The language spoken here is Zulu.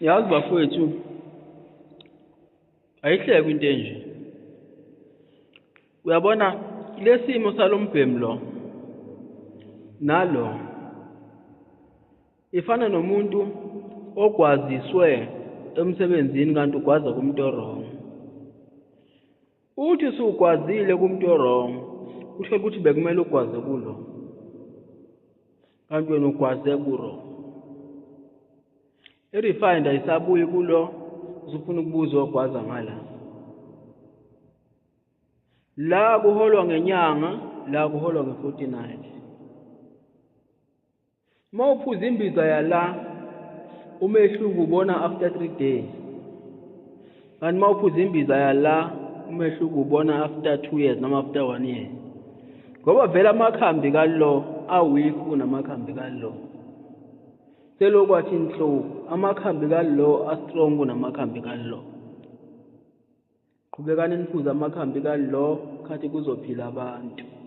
Yazi bafowethu, ayihleke into enje. Uyabona lesimo salombhemi lo nalo ifana nomuntu ogwaziswe emsebenzini kanti ugwaza kumuntu wrong. Uthi usugwazile kumuntu wrong, kusho ukuthi bekumele ugwaze kulo. Kanti wena ugwaze kuro. I-refined ayisabuyi kulo, usufuna ukubuza ogwaza ngala. La kuholwa ngenyanga, la kuholwa nge-fortnight. Uma uphuza imbiza yala, umehluko ubona after 3 days. Kanti uma uphuza imbiza yala, umehluko ubona after 2 years noma after 1 year. Ngoba vele amakhambi kalo awikho kunamakhambi kalo. Selokwathi inhloko, amakhambi kalo astrong kunamakhambi kalo. Qhubekani niphuza amakhambi kalo, khathi kuzophila abantu.